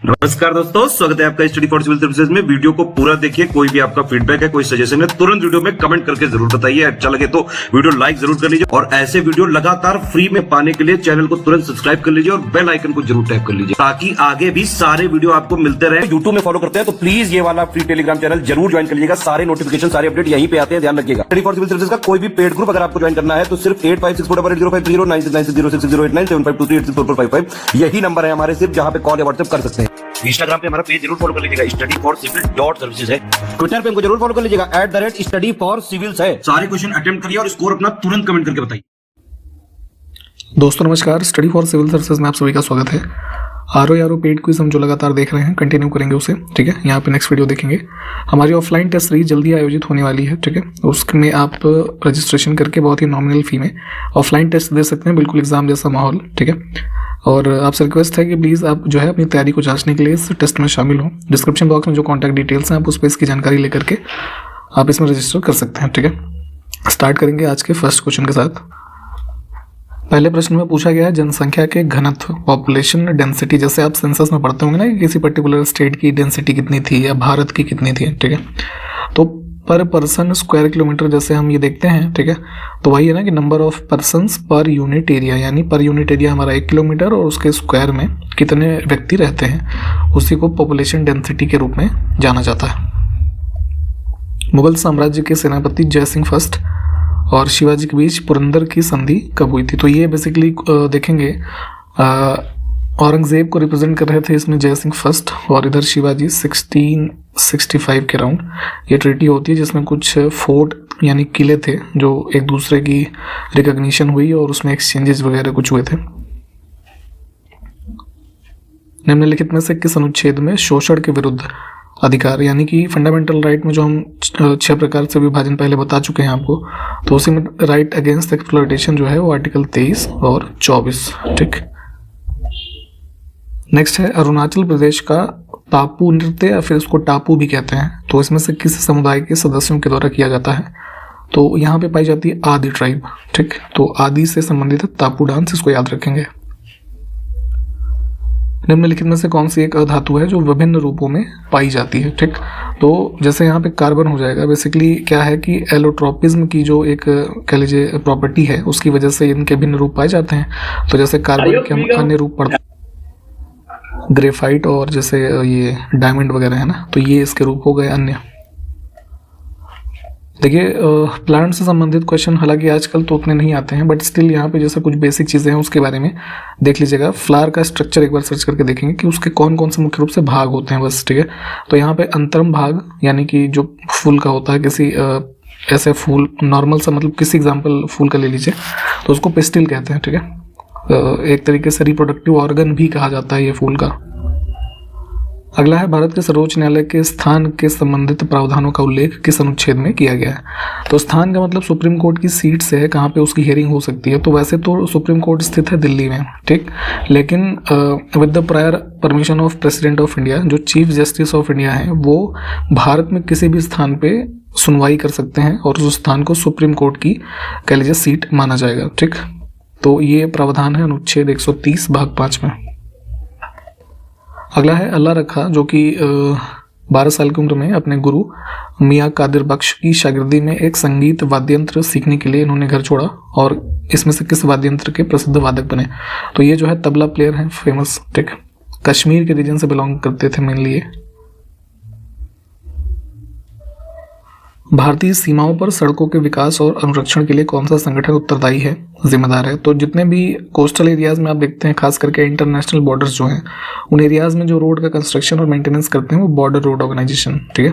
नमस्कार दोस्तों, स्वागत है आपका स्टडी फॉर सिविल सर्विसेज में। वीडियो को पूरा देखिए। कोई भी आपका फीडबैक है, कोई सजेशन है, तुरंत वीडियो में कमेंट करके जरूर बताइए। अच्छा लगे तो वीडियो लाइक जरूर कर लीजिए और ऐसे वीडियो लगातार फ्री में पाने के लिए चैनल को तुरंत सब्सक्राइब कर लीजिए और बेल आइकन को जरूर टैप कर लीजिए ताकि आगे भी सारे वीडियो आपको मिलते रहे। यूट्यूब में फॉलो करते हैं तो प्लीज ये वाला फ्री टेलीग्राम चैनल जरूर ज्वाइन कर लीजिएगा। सारे नोटिफिकेशन, सारे अपडेट यहीं पे आते हैं, ध्यान रखिएगा। स्टडी फॉर सिविल सर्विसेज का कोई भी पेड ग्रुप अगर आपको ज्वाइन करना है तो सिर्फ 856480560660897523864455 यही नंबर है हमारे, सिर्फ जहां पे कॉल या व्हाट्सएप कर सकते हैं। इंस्टाग्राम पे हमारा पेज जरूर फॉलो कर लीजिएगा, studyforcivil.services है। ट्विटर पे हमको जरूर फॉलो कर लीजिएगा, @studyforcivils है। सारे क्वेश्चन अटेम्प्ट करिए और स्कोर अपना तुरंत कमेंट करके बताइए। दोस्तों नमस्कार, स्टडी फॉर सिविल सर्विसेज में आप सभी का स्वागत है। आरओ पेड क्विज हम जो लगातार देख रहे हैं, कंटिन्यू करेंगे उसे। ठीक है, यहाँ पे नेक्स्ट वीडियो देखेंगे। हमारी ऑफलाइन टेस्ट सीरीज जल्दी आयोजित होने वाली है। ठीक है, उसमें आप रजिस्ट्रेशन करके बहुत ही नॉमिनल फी में ऑफलाइन टेस्ट दे सकते हैं, बिल्कुल एग्जाम जैसा माहौल। ठीक है, और आपसे रिक्वेस्ट है कि प्लीज़ आप जो है अपनी तैयारी को जांचने के लिए इस टेस्ट में शामिल हों। डिस्क्रिप्शन बॉक्स में जो कॉन्टैक्ट डिटेल्स हैं आप उस पर इसकी जानकारी लेकर के आप इसमें रजिस्टर कर सकते हैं। ठीक है, स्टार्ट करेंगे आज के फर्स्ट क्वेश्चन के साथ। पहले प्रश्न में पूछा गया है जनसंख्या के घनत्व, पॉपुलेशन डेंसिटी। जैसे आप सेंसस में पढ़ते होंगे ना कि किसी पर्टिकुलर स्टेट की डेंसिटी कितनी थी या भारत की कितनी थी। ठीक है, तो पर पर्सन स्क्वायर किलोमीटर जैसे हम ये देखते हैं। ठीक है, तो वही है ना कि number of persons per unit area, यानी पर यूनिट एरिया हमारा 1 किलोमीटर और उसके स्क्वायर में कितने व्यक्ति रहते हैं, उसी को पॉपुलेशन डेंसिटी के रूप में जाना जाता है। मुगल साम्राज्य के सेनापति जय सिंह फर्स्ट और शिवाजी के बीच पुरंदर की संधि कब हुई थी? तो ये बेसिकली देखेंगे औरंगजेब को रिप्रेजेंट कर रहे थे इसमें जय सिंह फर्स्ट, और इधर शिवाजी 1665 के राउंड ये ट्रीटी होती है जिसमें कुछ फोर्ट यानी किले थे जो एक दूसरे की रिकॉग्निशन हुई और उसमें एक्सचेंजेस वगैरह कुछ हुए थे। निम्नलिखित में से किस अनुच्छेद में शोषण के विरुद्ध अधिकार, यानी कि फंडामेंटल राइट में जो हम 6 प्रकार से विभाजन पहले बता चुके हैं आपको, तो उसी में राइट अगेंस्ट एक्सप्लॉयटेशन जो है वो आर्टिकल 23 और 24। ठीक, नेक्स्ट है अरुणाचल प्रदेश का टापू नृत्य या फिर उसको टापू भी कहते हैं, तो इसमें से किस समुदाय के सदस्यों के द्वारा किया जाता है? तो यहाँ पे पाई जाती है आदि ट्राइब। ठीक, तो आदि से संबंधित है टापू डांस, इसको याद रखेंगे। निम्नलिखित में से कौन सी एक अधातु है जो विभिन्न रूपों में पाई जाती है? ठीक, तो जैसे यहाँ पे कार्बन हो जाएगा। बेसिकली क्या है कि एलोट्रोपिज्म की जो एक कह लीजिए प्रॉपर्टी है उसकी वजह से इनके भिन्न रूप पाए जाते हैं। तो जैसे कार्बन के हम अन्य रूप पढ़ते हैं ग्रेफाइट और जैसे ये डायमंड वगैरह है ना, तो ये इसके रूप हो गए अन्य। देखिए प्लांट से संबंधित क्वेश्चन हालांकि आजकल तो उतने नहीं आते हैं, बट स्टिल यहाँ पे जैसे कुछ बेसिक चीज़ें हैं उसके बारे में देख लीजिएगा। फ्लावर का स्ट्रक्चर एक बार सर्च करके देखेंगे कि उसके कौन कौन से मुख्य रूप से भाग होते हैं बस। ठीक है, तो यहाँ पे अंतरम भाग यानी कि जो फूल का होता है, किसी ऐसे फूल नॉर्मल सा, मतलब किसी एग्जाम्पल फूल का ले लीजिए तो उसको पिस्टिल कहते हैं। ठीक है, एक तरीके से रिप्रोडक्टिव ऑर्गन भी कहा जाता है ये फूल का। अगला है भारत के सर्वोच्च न्यायालय के स्थान के संबंधित प्रावधानों का उल्लेख किस अनुच्छेद में किया गया है? तो स्थान का मतलब सुप्रीम कोर्ट की सीट से है, कहाँ पे उसकी हियरिंग हो सकती है। तो वैसे तो सुप्रीम कोर्ट स्थित है दिल्ली में। ठीक, लेकिन with the prior permission of president of India, जो चीफ जस्टिस ऑफ इंडिया है वो भारत में किसी भी स्थान पे सुनवाई कर सकते हैं और उस स्थान को सुप्रीम कोर्ट की कह लीजिए सीट माना जाएगा। ठीक, तो ये प्रावधान है अनुच्छेद 130 भाग 5 में। अगला है अल्लाह रखा, जो कि 12 साल की उम्र में अपने गुरु मियाँ कादिर बख्श की शागिर्दी में एक संगीत वाद्यंत्र सीखने के लिए इन्होंने घर छोड़ा और इसमें से किस वाद्यंत्र के प्रसिद्ध वादक बने? तो ये जो है तबला प्लेयर हैं फेमस। ठीक, कश्मीर के रीजन से बिलोंग करते थे मेनली ये। भारतीय सीमाओं पर सड़कों के विकास और अनुरक्षण के लिए कौन सा संगठन उत्तरदायी है, जिम्मेदार है? तो जितने भी कोस्टल एरियाज में आप देखते हैं, खास करके इंटरनेशनल बॉर्डर्स जो हैं, उन एरियाज में जो रोड का कंस्ट्रक्शन और मेंटेनेंस करते हैं वो बॉर्डर रोड ऑर्गेनाइजेशन। ठीक है,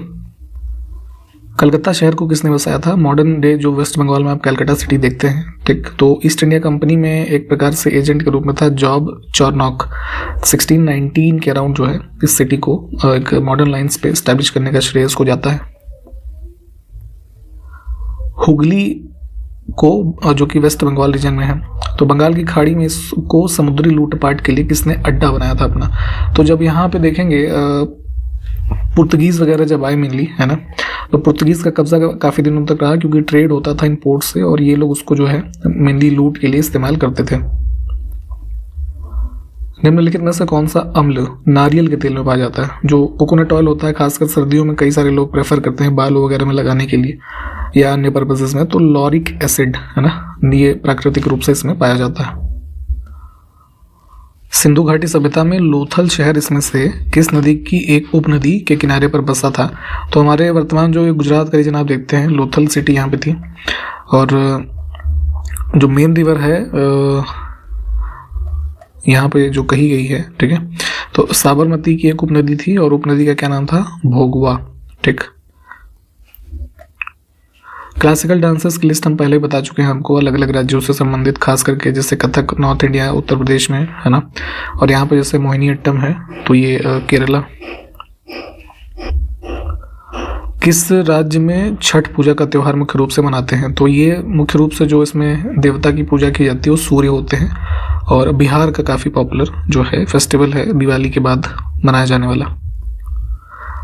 कलकत्ता शहर को किसने बसाया था? मॉडर्न डे जो वेस्ट बंगाल में आप कलकत्ता सिटी देखते हैं। ठीक, तो ईस्ट इंडिया कंपनी में एक प्रकार से एजेंट के रूप में था जॉब चॉर्नॉक। 1619 के अराउंड जो है इस सिटी को एक मॉडर्न लाइन्स पे स्टैब्लिश करने का श्रेय उसको जाता है। हुगली को जो कि वेस्ट बंगाल रीजन में है, तो बंगाल की खाड़ी में इसको समुद्री लूटपाट के लिए किसने अड्डा बनाया था अपना? तो जब यहाँ पे देखेंगे पुर्तगीज वगैरह जब आए मेनली, है ना, तो पुर्तगीज का कब्जा काफ़ी दिनों तक रहा क्योंकि ट्रेड होता था इन पोर्ट से और ये लोग उसको जो है मेनली लूट के लिए इस्तेमाल करते थे। निम्नलिखित में से कौन सा अम्ल नारियल के तेल में पाया जाता है? जो कोकोनट ऑयल होता है, खासकर सर्दियों में कई सारे लोग प्रेफर करते हैं बालों वगैरह में लगाने के लिए या अन्य पर्पसेस में, तो लॉरिक एसिड है ना, ये प्राकृतिक रूप से इसमें पाया जाता है। सिंधु घाटी सभ्यता में लोथल शहर इसमें से किस नदी की एक उपनदी के किनारे पर बसा था? तो हमारे वर्तमान जो गुजरात का रीजन आप देखते हैं, लोथल सिटी यहाँ पे थी। और जो मेन रिवर है यहाँ पे जो कही गई है, ठीक है, तो साबरमती की एक उपनदी थी और उपनदी का क्या नाम था? भोगवा। ठीक। क्लासिकल डांसेस की लिस्ट हम पहले बता चुके हैं आपको, अलग अलग राज्यों से संबंधित, खास करके जैसे कथक नॉर्थ इंडिया उत्तर प्रदेश में है ना, और यहाँ पे जैसे मोहिनीअट्टम है तो ये केरला। किस राज्य में छठ पूजा का त्यौहार मुख्य रूप से मनाते हैं? तो ये मुख्य रूप से जो इसमें देवता की पूजा की जाती है वो सूर्य होते हैं, और बिहार का काफ़ी पॉपुलर जो है फेस्टिवल है दिवाली के बाद मनाया जाने वाला।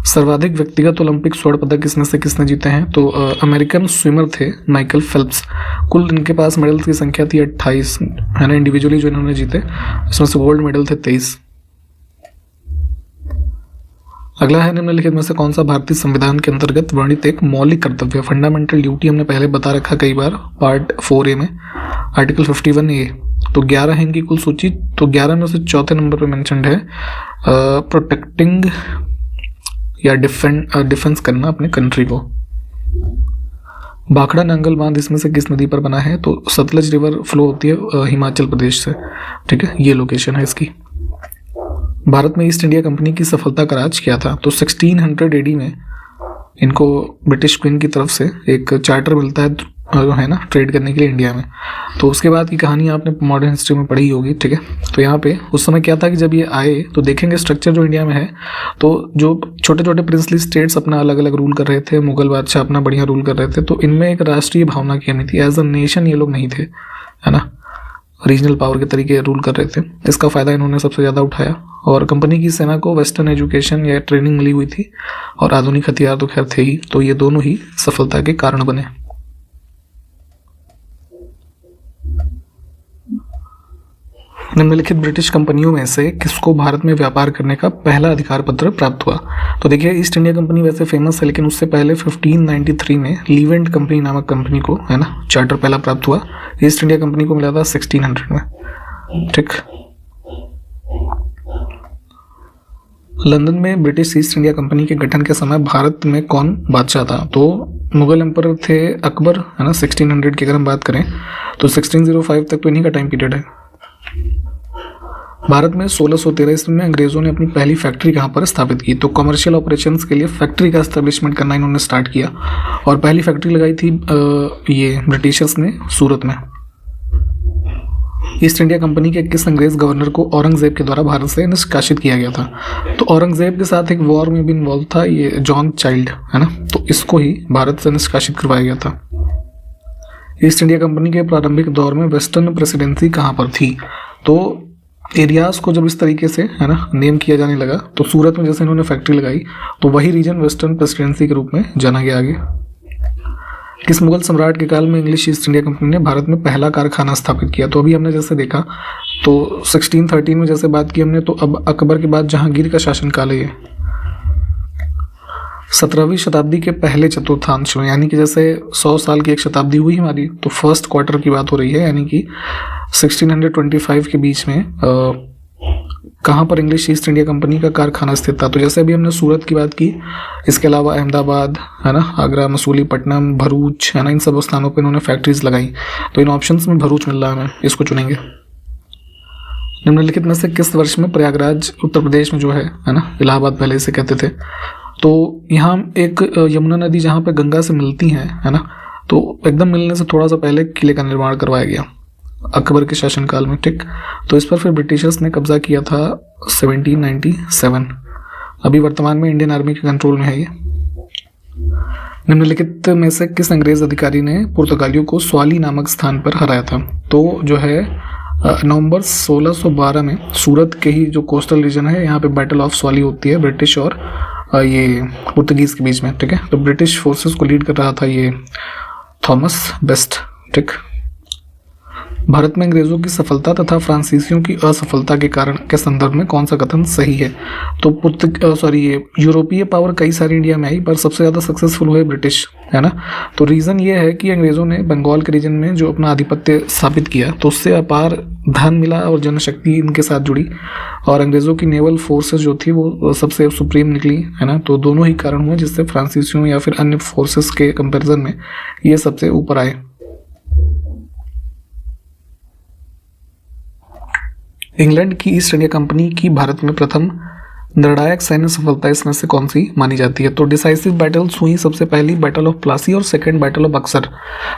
सर्वाधिक व्यक्तिगत ओलंपिक स्वर्ण पदक इसमें से किसने जीते हैं? तो अमेरिकन स्विमर थे माइकल फेल्प्स। कुल इनके पास मेडल्स की संख्या थी 28 है ना, इंडिविजुअली जो इन्होंने जीते, इसमें से गोल्ड मेडल थे 23। अगला है निम्नलिखित में से कौन सा भारतीय संविधान के अंतर्गत वर्णित एक मौलिक कर्तव्य, फंडामेंटल ड्यूटी, हमने पहले बता रखा कई बार पार्ट 4A में, आर्टिकल 51A। तो 11 है इनकी कुल सूची, तो 11 में से चौथे नंबर पे मेंशन्ड है प्रोटेक्टिंग या डिफेंस करना अपने कंट्री को। भाखड़ा नांगल बांध इसमें से किस नदी पर बना है? तो सतलज रिवर फ्लो होती है हिमाचल प्रदेश से, ठीक है, ये लोकेशन है इसकी। भारत में ईस्ट इंडिया कंपनी की सफलता का राज क्या था? तो 1600 AD में इनको ब्रिटिश क्वीन की तरफ से एक चार्टर मिलता है ना, ट्रेड करने के लिए इंडिया में। तो उसके बाद की कहानी आपने मॉडर्न हिस्ट्री में पढ़ी होगी, ठीक है। तो यहाँ पे उस समय क्या था कि जब ये आए तो देखेंगे स्ट्रक्चर जो इंडिया में है, तो जो छोटे छोटे प्रिंसली स्टेट्स अपना अलग अलग रूल कर रहे थे, मुगल बादशाह अपना बढ़िया रूल कर रहे थे, तो इनमें एक राष्ट्रीय भावना की कमी थी। एज अ नेशन ये लोग नहीं थे, है ना, रीजनल पावर के तरीके रूल कर रहे थे। इसका फ़ायदा इन्होंने सबसे ज़्यादा उठाया और कंपनी की सेना को वेस्टर्न एजुकेशन या ट्रेनिंग मिली हुई थी और आधुनिक हथियार तो खैर थे ही, तो ये दोनों ही सफलता के कारण बने। निम्नलिखित ब्रिटिश कंपनियों में से किसको भारत में व्यापार करने का पहला अधिकार पत्र प्राप्त हुआ? तो देखिए, ईस्ट इंडिया कंपनी वैसे फेमस है, लेकिन उससे पहले 1593 में लीवेंट कंपनी नामक कंपनी को, है ना, चार्टर पहला प्राप्त हुआ। ईस्ट इंडिया कंपनी को मिला था 1600 में, ठीक। लंदन में ब्रिटिश ईस्ट इंडिया कंपनी के गठन के समय भारत में कौन बादशाह था? तो मुगल एम्परर थे अकबर, है ना। 1600 की अगर हम बात करें तो 1605 तक तो इन्हीं का टाइम पीरियड है। भारत में 1613 ईस्वी में अंग्रेजों ने अपनी पहली फैक्ट्री कहाँ पर स्थापित की? तो कमर्शियल ऑपरेशंस के लिए फैक्ट्री का एस्टेब्लिशमेंट करना इन्होंने स्टार्ट किया और पहली फैक्ट्री लगाई थी ये ब्रिटिशर्स ने सूरत में। ईस्ट इंडिया कंपनी के किस अंग्रेज गवर्नर को औरंगजेब के द्वारा भारत से निष्कासित किया गया था? तो औरंगजेब के साथ एक वॉर में भी इन्वॉल्व था ये जॉन चाइल्ड, है ना, तो इसको ही भारत से निष्कासित करवाया गया था। ईस्ट इंडिया कंपनी के प्रारंभिक दौर में वेस्टर्न प्रेसिडेंसी कहाँ पर थी? तो एरियाज को जब इस तरीके से, है ना, नेम किया जाने लगा, तो सूरत में जैसे इन्होंने फैक्ट्री लगाई तो वही रीजन वेस्टर्न प्रेसिडेंसी के रूप में जाना गया आगे। किस मुगल सम्राट के काल में इंग्लिश ईस्ट इंडिया कंपनी ने भारत में पहला कारखाना स्थापित किया? तो अभी हमने जैसे देखा तो 1613 में जैसे बात की हमने, तो अब अकबर के बाद जहांगीर का शासनकाल है ये। 17वीं शताब्दी के पहले चतुर्थांश में, यानी कि जैसे 100 साल की एक शताब्दी हुई हमारी, तो फर्स्ट क्वार्टर की बात हो रही है, यानी कि 1625 के बीच में कहाँ पर इंग्लिश ईस्ट इंडिया कंपनी का कारखाना स्थित था? तो जैसे अभी हमने सूरत की बात की, इसके अलावा अहमदाबाद, है ना, आगरा, मसूलीपट्टनम, भरूच, है ना, इन सब स्थानों पर इन्होंने फैक्ट्रीज लगाई। तो इन ऑप्शंस में भरूच मिल रहा है हमें, इसको चुनेंगे। निम्नलिखित में से किस वर्ष में प्रयागराज उत्तर प्रदेश में जो है ना, इलाहाबाद पहले इसे कहते थे, तो यहाँ एक यमुना नदी जहाँ पे गंगा से मिलती है ना, तो एकदम मिलने से थोड़ा सा पहले किले का निर्माण करवाया गया अकबर के शासनकाल में, ठीक। तो इस पर फिर ब्रिटिशर्स ने कब्जा किया था 1797। अभी वर्तमान में इंडियन आर्मी के कंट्रोल में है ये। निम्नलिखित में से किस अंग्रेज अधिकारी ने पुर्तगालियों को स्वाली नामक स्थान पर हराया था? तो जो है नवंबर 1612 में सूरत के ही जो कोस्टल रीजन है, यहाँ पे बैटल ऑफ स्वाली होती है ब्रिटिश और ये पुर्तगीज के बीच में, ठीक है। तो ब्रिटिश फोर्सेस को लीड कर रहा था ये थॉमस बेस्ट, ठीक। भारत में अंग्रेजों की सफलता तथा फ्रांसीसियों की असफलता के कारण के संदर्भ में कौन सा कथन सही है? तो ये यूरोपीय पावर कई सारी इंडिया में आई, पर सबसे ज़्यादा सक्सेसफुल हुए ब्रिटिश, है ना। तो रीज़न ये है कि अंग्रेज़ों ने बंगाल के रीजन में जो अपना आधिपत्य स्थापित किया, तो उससे अपार धन मिला और जनशक्ति इनके साथ जुड़ी, और अंग्रेज़ों की नेवल फोर्सेस जो थी वो सबसे सुप्रीम निकली, है ना। तो दोनों ही कारण हुए जिससे फ्रांसीसियों या फिर अन्य फोर्सेस के कंपैरिजन में ये सबसे ऊपर आए। इंग्लैंड की ईस्ट इंडिया कंपनी की भारत में प्रथम निर्णायक सैन्य सफलता इसमें से कौन सी मानी जाती है? तो डिसाइसिव बैटल्स हुई सबसे पहली बैटल ऑफ प्लासी और सेकंड बैटल ऑफ बक्सर।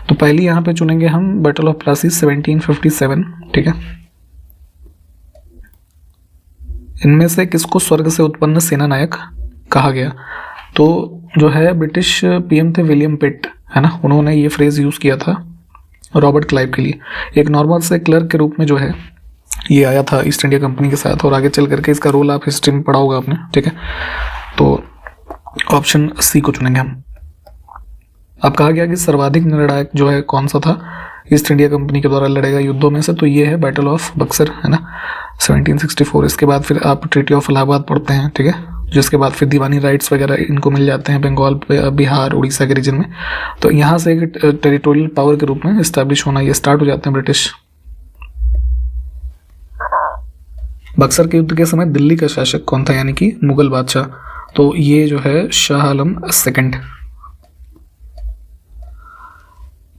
तो पहली यहाँ पे चुनेंगे हम बैटल ऑफ प्लासी 1757, ठीक है। इनमें से किसको स्वर्ग से उत्पन्न सेना नायक कहा गया? तो जो है ब्रिटिश पीएम थे विलियम पिट, है ना, उन्होंने ये फ्रेज यूज किया था रॉबर्ट क्लाइव के लिए। एक नॉर्मल से क्लर्क के रूप में जो है ये आया था ईस्ट इंडिया कंपनी के साथ, और आगे चल करके इसका रोल आप हिस्ट्री में पढ़ा होगा आपने, ठीक है। तो ऑप्शन सी को चुनेंगे हम। अब कहा गया कि सर्वाधिक निर्णायक जो है कौन सा था ईस्ट इंडिया कंपनी के द्वारा लड़े गए युद्धों में से, तो ये है बैटल ऑफ बक्सर, है ना, 1764। इसके बाद फिर आप ट्रीटी ऑफ इलाहाबाद पढ़ते हैं, ठीक है, जिसके बाद फिर दीवानी राइट्स वगैरह इनको मिल जाते हैं बंगाल, बिहार, उड़ीसा के रीजन में। तो यहाँ से एक टेरिटोरियल पावर के रूप में इस्टेब्लिश होना ये स्टार्ट हो जाते हैं ब्रिटिश। बक्सर के युद्ध के समय दिल्ली का शासक कौन था, यानी कि मुगल बादशाह? तो ये जो है शाह आलम सेकंड।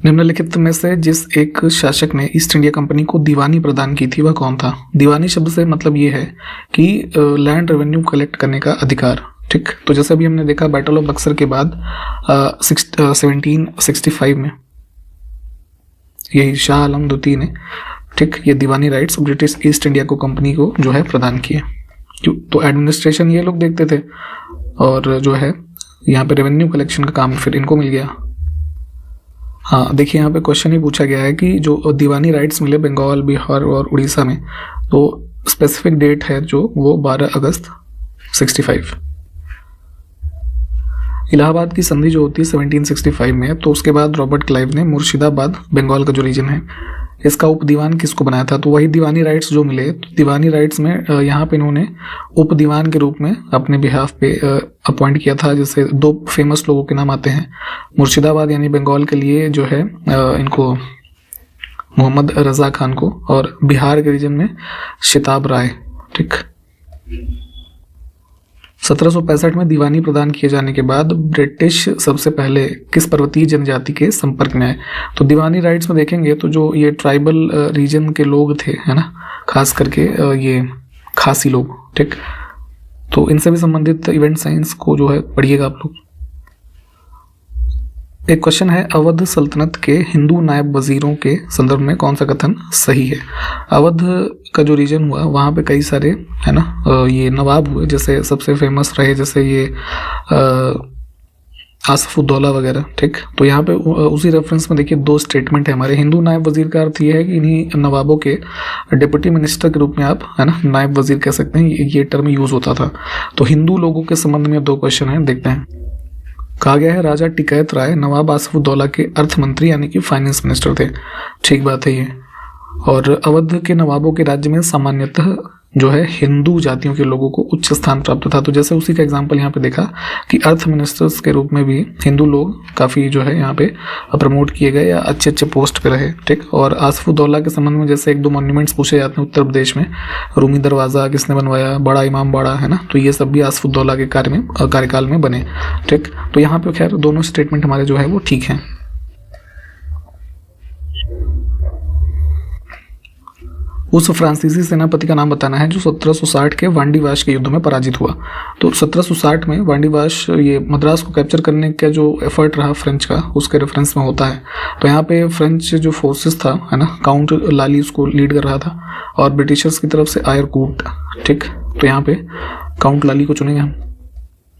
निम्नलिखित में से जिस एक शासक ने ईस्ट इंडिया कंपनी को दीवानी प्रदान की थी वह कौन था? दीवानी शब्द से मतलब ये है कि लैंड रेवेन्यू कलेक्ट करने का अधिकार, ठीक। तो जैसे अभी हमने देखा बैटल ऑफ बक्सर के बाद 1765 में यही शाह आलम द्वितीय ने, ठीक, ये दीवानी राइट्स ब्रिटिश ईस्ट इंडिया को कंपनी को जो है प्रदान किए। तो एडमिनिस्ट्रेशन ये लोग देखते थे, और जो है यहाँ पे रेवेन्यू कलेक्शन का काम फिर इनको मिल गया। हाँ, देखिए यहाँ पे क्वेश्चन ही पूछा गया है कि जो दीवानी राइट्स मिले बंगाल, बिहार और उड़ीसा में, तो स्पेसिफिक डेट है जो वो 12 अगस्त 65। इलाहाबाद की संधि जो होती है 1765 में, तो उसके बाद रॉबर्ट क्लाइव ने मुर्शिदाबाद, बंगाल का जो रीजन है, इसका उप दीवान किसको बनाया था? तो वही दीवानी राइट्स जो मिले, तो दीवानी राइट्स में यहाँ पे इन्होंने उप दीवान के रूप में अपने बिहाफ पे अपॉइंट किया था, जिससे दो फेमस लोगों के नाम आते हैं। मुर्शिदाबाद यानी बंगाल के लिए जो है इनको मोहम्मद रजा खान को, और बिहार के रीजन में शिताब राय, ठीक। 1765 में दीवानी प्रदान किए जाने के बाद ब्रिटिश सबसे पहले किस पर्वतीय जनजाति के संपर्क में आए? तो दीवानी राइट्स में देखेंगे तो जो ये ट्राइबल रीजन के लोग थे, है ना, खास करके ये खासी लोग, ठीक। तो इनसे भी संबंधित इवेंट साइंस को जो है पढ़िएगा आप लोग। एक क्वेश्चन है, अवध सल्तनत के हिंदू नायब वजीरों के संदर्भ में कौन सा कथन सही है? अवध का जो रीजन हुआ वहाँ पे कई सारे, है ना, ये नवाब हुए, जैसे सबसे फेमस रहे जैसे ये आसफुद्दौला वगैरह, ठीक। तो यहाँ पे उसी रेफरेंस में देखिए दो स्टेटमेंट है हमारे। हिंदू नायब वजीर का अर्थ ये है कि इन्हीं नवाबों के डिप्टी मिनिस्टर के रूप में आप, है ना, नायब वजीर कह सकते हैं, ये टर्म यूज होता था। तो हिंदू लोगों के संबंध में दो क्वेश्चन हैं, देखते हैं। कहा गया है राजा टिकैत राय नवाब आसफुद्दौला के अर्थ मंत्री यानी कि फाइनेंस मिनिस्टर थे, ठीक बात है ये। और अवध के नवाबों के राज्य में सामान्यतः जो है हिंदू जातियों के लोगों को उच्च स्थान प्राप्त था। तो जैसे उसी का एग्जांपल यहाँ पे देखा कि अर्थ मिनिस्टर्स के रूप में भी हिंदू लोग काफ़ी जो है यहाँ पे प्रमोट किए गए या अच्छे अच्छे पोस्ट पे रहे, ठीक। और आसफुद्दौला के संबंध में जैसे एक दो मॉन्यूमेंट्स पूछे जाते हैं उत्तर प्रदेश में, रूमी दरवाज़ा किसने बनवाया, बड़ा इमाम बाड़ा, है ना, तो ये सब भी आसफुद्दौला के कार्यकाल में बने, ठीक। तो यहाँ पे खैर दोनों स्टेटमेंट हमारे जो है वो ठीक हैं। उस फ्रांसीसी सेनापति का नाम बताना है जो 1760 के वांडीवाश के युद्ध में पराजित हुआ। तो 1760 में वांडीवाश ये मद्रास को कैप्चर करने का जो एफर्ट रहा फ्रेंच का, उसके रेफरेंस में होता है। तो यहाँ पे फ्रेंच जो फोर्सेस था, है ना, काउंट लाली उसको लीड कर रहा था, और ब्रिटिशर्स की तरफ से आयर कूट, ठीक। तो यहाँ पे काउंट लाली को चुनेंगे हम।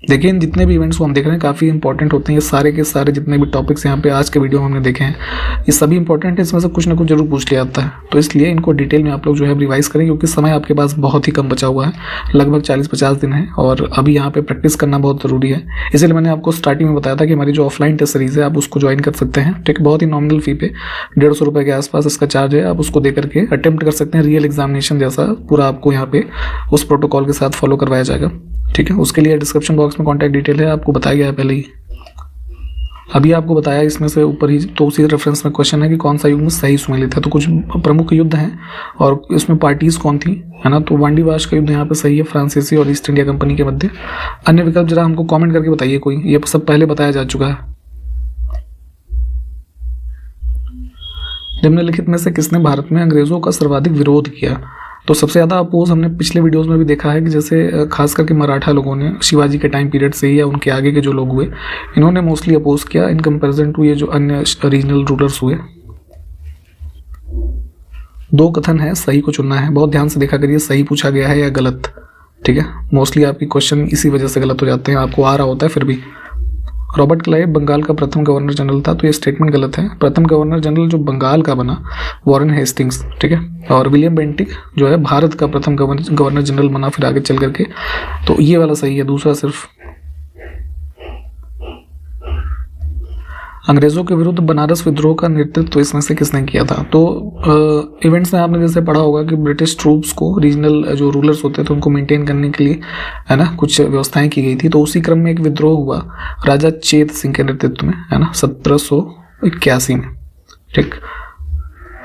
देखिए इन जितने भी इवेंट्स को हम देख रहे हैं काफ़ी इंपॉर्टेंट होते हैं, ये सारे के सारे जितने भी टॉपिक्स यहाँ पे आज के वीडियो में हमने देखे हैं ये सभी इंपॉर्टेंट है, इसमें से कुछ ना कुछ जरूर पूछ लिया जाता है। तो इसलिए इनको डिटेल में आप लोग जो है रिवाइज करें, क्योंकि समय आपके पास बहुत ही कम बचा हुआ है, लगभग 40-50 दिन है और अभी यहाँ पे प्रैक्टिस करना बहुत ज़रूरी है। इसीलिए मैंने आपको स्टार्टिंग में बताया था कि हमारी जो ऑफलाइन टेस्ट सीरीज़ है आप उसको ज्वाइन कर सकते हैं, ठीक, बहुत ही नॉमिनल फी पे 150 रुपये के आसपास इसका चार्ज है। आप उसको दे करके अटेम्प्ट कर सकते हैं, रियल एग्जामिनेशन जैसा पूरा आपको यहाँ पे उस प्रोटोकॉल के साथ फॉलो करवाया जाएगा, ठीक है। उसके लिए डिस्क्रिप्शन बॉक्स में कॉन्टैक्ट डिटेल है, आपको बताया गया है पहले ही, अभी आपको बताया इसमें से ऊपर ही। तो उसी रेफरेंस में क्वेश्चन है कि कौन सा युग में सही सुमेलित है, तो कुछ प्रमुख युद्ध हैं और इसमें पार्टीज कौन थी, है ना। तो वांडीवाश का युद्ध यहाँ पे सही है, फ्रांसीसी और ईस्ट इंडिया कंपनी के मध्य। अन्य विकल्प जरा हमको कमेंट करके बताइए कोई, ये सब पहले बताया जा चुका है। निम्नलिखित में से किसने भारत में अंग्रेजों का सर्वाधिक विरोध किया, तो सबसे ज़्यादा अपोज हमने पिछले वीडियोस में भी देखा है कि जैसे खास करके मराठा लोगों ने शिवाजी के टाइम पीरियड से ही या उनके आगे के जो लोग हुए इन्होंने मोस्टली अपोज किया इन कंपैरिजन टू ये जो अन्य रीजनल रूलर्स हुए। 2 कथन है, सही को चुनना है, बहुत ध्यान से देखा करिए सही पूछा गया है या गलत, ठीक है। मोस्टली आपकी क्वेश्चन इसी वजह से गलत हो जाते हैं, आपको आ रहा होता है फिर भी। रॉबर्ट क्लाइव बंगाल का प्रथम गवर्नर जनरल था, तो ये स्टेटमेंट गलत है। प्रथम गवर्नर जनरल जो बंगाल का बना वॉरेन हेस्टिंग्स, ठीक है। और विलियम बेंटिक जो है भारत का प्रथम गवर्नर जनरल बना फिर आगे चल करके, तो ये वाला सही है, दूसरा सिर्फ। अंग्रेजों के विरुद्ध बनारस विद्रोह का नेतृत्व इसमें से किसने किया था, तो इवेंट्स में आपने जैसे पढ़ा होगा कि ब्रिटिश ट्रूप्स को रीजनल जो रूलर्स होते थे उनको मेंटेन करने के लिए, है ना, कुछ व्यवस्थाएं की गई थी। तो उसी क्रम में एक विद्रोह हुआ राजा चेत सिंह के नेतृत्व में, है ना, 1781 में, ठीक।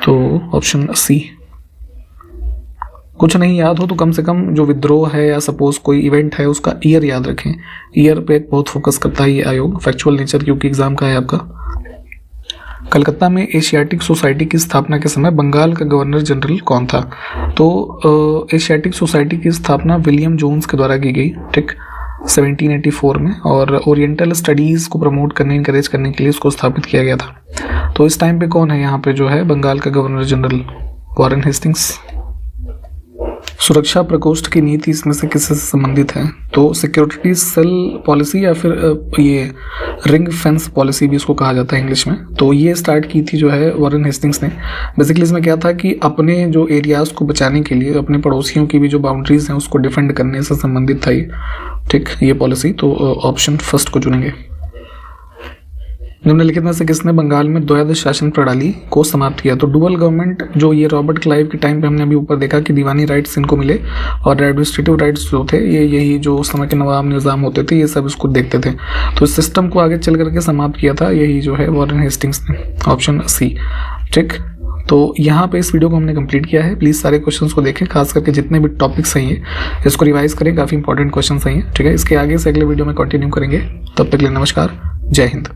तो ऑप्शन सी। कुछ नहीं याद हो तो कम से कम जो विद्रोह है या सपोज कोई इवेंट है उसका ईयर याद रखें, ईयर पे बहुत फोकस करता है ये आयोग, फैक्चुअल नेचर क्योंकि एग्जाम का है आपका। कलकत्ता में एशियाटिक सोसाइटी की स्थापना के समय बंगाल का गवर्नर जनरल कौन था, तो एशियाटिक सोसाइटी की स्थापना विलियम जोन्स के द्वारा की गई, ठीक, 1784 में, और ओरिएंटल स्टडीज़ को प्रमोट करने, इनकरेज करने के लिए इसको स्थापित किया गया था। तो इस टाइम पे कौन है यहाँ पे जो है बंगाल का गवर्नर जनरल, वॉरेन हेस्टिंग्स। सुरक्षा प्रकोष्ठ की नीति इसमें से किससे संबंधित है, तो सिक्योरिटी सेल पॉलिसी या फिर ये रिंग फेंस पॉलिसी भी इसको कहा जाता है इंग्लिश में। तो ये स्टार्ट की थी जो है वॉरेन हेस्टिंग्स ने। बेसिकली इसमें क्या था कि अपने जो एरियाज़ को बचाने के लिए अपने पड़ोसियों की भी जो बाउंड्रीज हैं उसको डिफेंड करने से संबंधित था ये, ठीक, ये पॉलिसी। तो ऑप्शन फर्स्ट को चुनेंगे। निम्नलिखित में से किसने बंगाल में द्वैध शासन प्रणाली को समाप्त किया, तो डुअल गवर्नमेंट जो ये रॉबर्ट क्लाइव के टाइम पे हमने अभी ऊपर देखा कि दीवानी राइट्स इनको मिले और एडमिनिस्ट्रेटिव राइट्स जो थे ये यही जो उस समय के नवाब निज़ाम होते थे ये सब इसको देखते थे। तो इस सिस्टम को आगे चल करके समाप्त किया था यही जो है वॉरेन हेस्टिंग्स ने, ऑप्शन सी, ठीक। तो यहाँ पे इस वीडियो को हमने कंप्लीट किया है। प्लीज़ सारे क्वेश्चंस को देखें, खास करके जितने भी टॉपिक्स सही है इसको रिवाइज करें, काफ़ी इंपॉर्टेंट क्वेश्चन सही है, ठीक है। इसके आगे से अगले वीडियो में कंटिन्यू करेंगे, तब तक के लिए नमस्कार, जय हिंद।